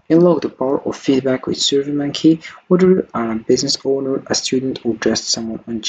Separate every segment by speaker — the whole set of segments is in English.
Speaker 1: Unlock the power of feedback with SurveyMonkey. Whether you are a business owner, a student, or just someone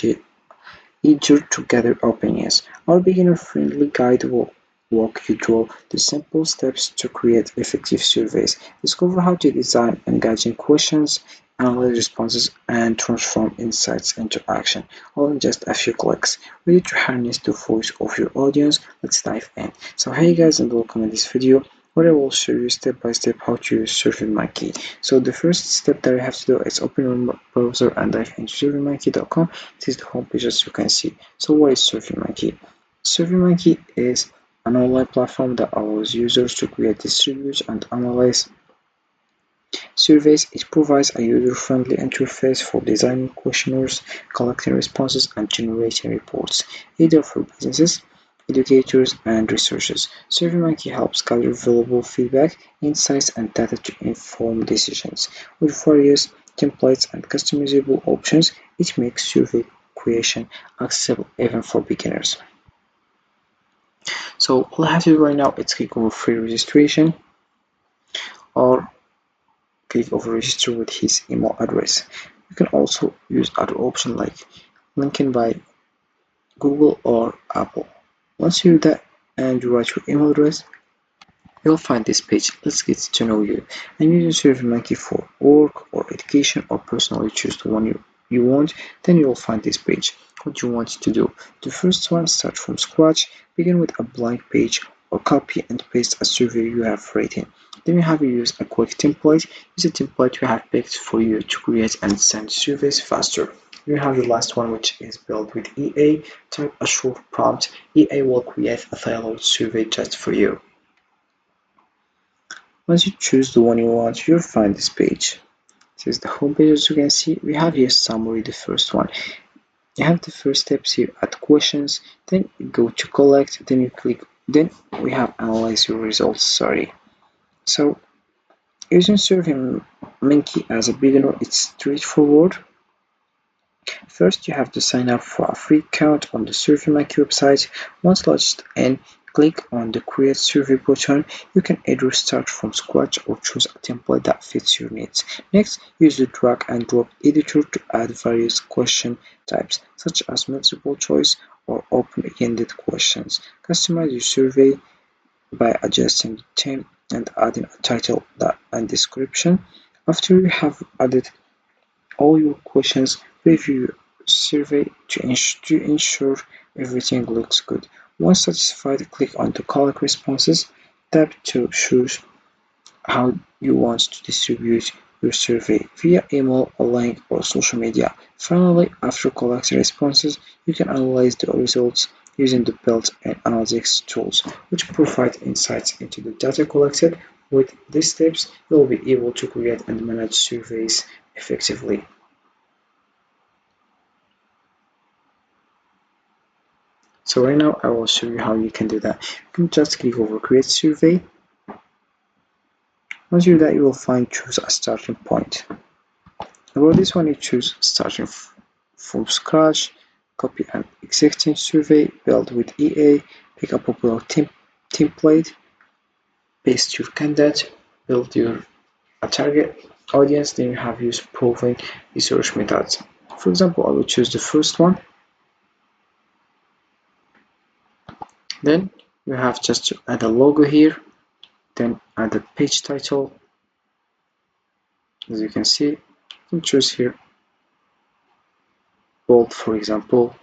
Speaker 1: eager to gather opinions, our beginner-friendly guide will walk you through the simple steps to create effective surveys. Discover how to design engaging questions, analyze responses, and transform insights into action, all in just a few clicks. Ready to harness the voice of your audience? Let's dive in. So hey guys, and welcome in this video where I will show you step by step how to use SurveyMonkey. So the first step that you have to do is open your browser and dive into SurveyMonkey.com. This is the homepage as you can see. So what is SurveyMonkey? SurveyMonkey is an online platform that allows users to create, distribute, and analyze surveys. It provides a user-friendly interface for designing questionnaires, collecting responses, and generating reports, either for businesses, educators, and researchers. SurveyMonkey helps gather valuable feedback, insights, and data to inform decisions. With various templates and customizable options, it makes survey creation accessible even for beginners. So all I have to do right now is click on free registration or click over register with his email address. You can also use other options like linking by Google or Apple. Once you do that and you write your email address, you'll find this page. Let's get to know you. I'm using SurveyMonkey for work or education or personally choose the one you want, then you'll find this page. What you want to do. The first one, start from scratch, begin with a blank page or copy and paste a survey you have written. Then you have to use a quick template. Use a template you have picked for you to create and send surveys faster. You have the last one, which is built with EA. Type a short prompt. EA will create a tailored survey just for you. Once you choose the one you want, you'll find this page. This is the home page. As you can see, we have here summary, the first one. You have the first steps here, add questions, then you go to collect, then you click, then we have analyze your results. So using SurveyMonkey as a beginner, it's straightforward. First, you have to sign up for a free account on the SurveyMonkey website. Once logged in, click on the Create Survey button. You can either start from scratch or choose a template that fits your needs. Next, use the drag and drop editor to add various question types, such as multiple choice or open-ended questions. Customize your survey by adjusting the theme and adding a title and description. After you have added all your questions, preview your survey to ensure everything looks good. Once satisfied, click on the Collect Responses tab to choose how you want to distribute your survey via email, a link, or social media. Finally, after collecting responses, you can analyze the results using the built-in analytics tools, which provide insights into the data collected. With these steps, you'll be able to create and manage surveys effectively. So right now I will show you how you can do that. You can just click over create survey. Once you do that, you will find choose a starting point. About this one, you choose starting from scratch, copy an existing survey, build with EA, pick a popular template, paste your candidate, build your target audience, then you have used proven research methods. For example, I will choose the first one. Then you have just to add a logo here, then add a page title. As you can see, you can choose here bold, for example.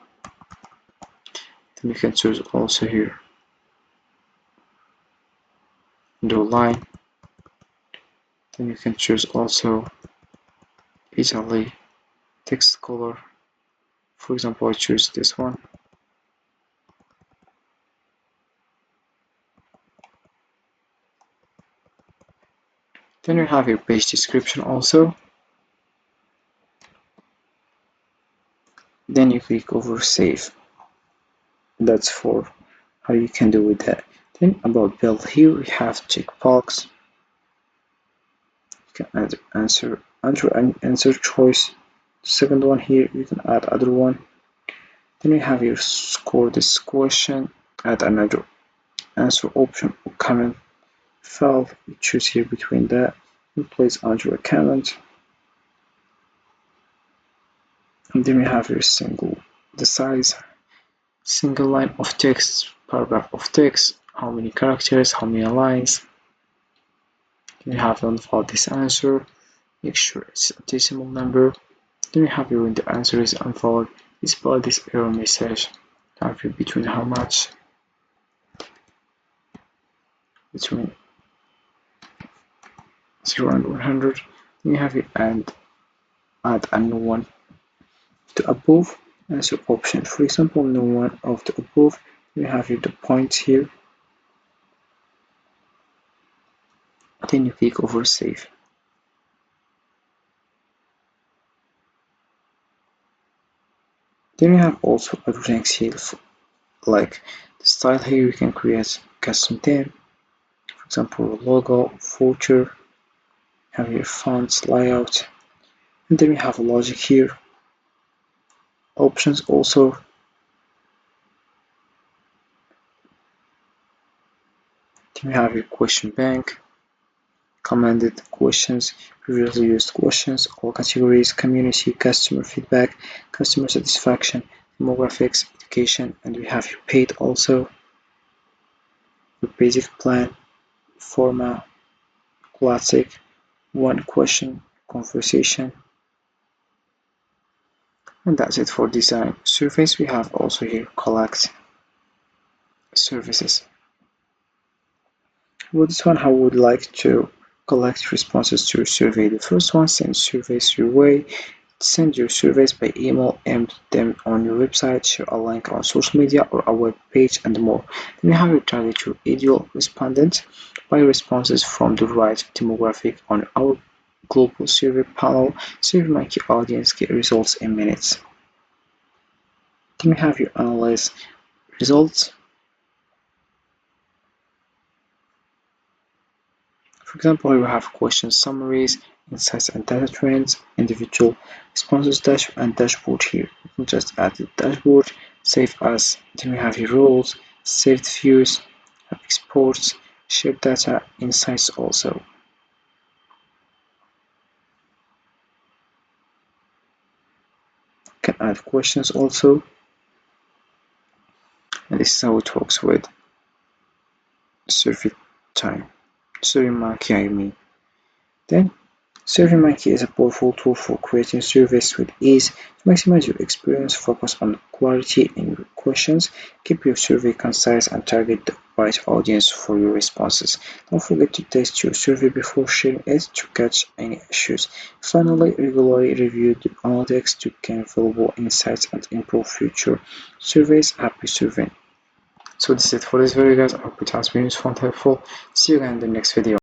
Speaker 1: Then you can choose also here the line. Then you can choose also Italy text color. For example, I choose this one. Then you have your page description also. Then you click over save. That's for how you can do with that. Then about build, here we have checkbox. You can add enter an answer choice. The second one here, you can add other one. Then you have your score this question, add another answer option or comment file. You choose here between that. and place on your account. And then we have your the size, single line of text, paragraph of text, how many characters, how many lines. Then you have unfold this answer, make sure it's a decimal number. Then you have when the answer is unfolded, display this error message. Have you between how much? Between 0 and 100. Then you have it and add a new one to above answer option. For example, no one of the above. You have the points here. Then you click over save. Then you have also other things here, like the style here. You can create custom theme. For example, logo, footer, have your fonts, layout, and then we have logic here. Options also. Then we have your question bank, commanded questions, previously used questions, all categories, community, customer feedback, customer satisfaction, demographics, education, and we have your paid also, your basic plan, format, classic, one question, conversation. And that's it for design. Surveys we have also here collect services. For this one, how would like to collect responses to your survey? The first one, send surveys your way. Send your surveys by email, embed them on your website, share a link on social media or a web page, and more. Then you have your target your ideal respondent by responses from the right demographic on our global survey panel. SurveyMonkey audience get results in minutes. Then you have your analyze results. For example, here we have question summaries, insights and data trends, individual responses dashboard and dashboard here. You can just add the dashboard, save as. Then we have your roles, saved views, exports, shared data, insights also. You can add questions also. And this is how it works with survey time. SurveyMonkey, I mean. Then SurveyMonkey is a powerful tool for creating surveys with ease. To maximize your experience, focus on quality in your questions, keep your survey concise, and target the right audience for your responses. Don't forget to test your survey before sharing it to catch any issues. Finally, regularly review the analytics to gain valuable insights and improve future surveys. Happy surveying! So that's it for this video, guys. I hope it has been useful and helpful. See you again in the next video.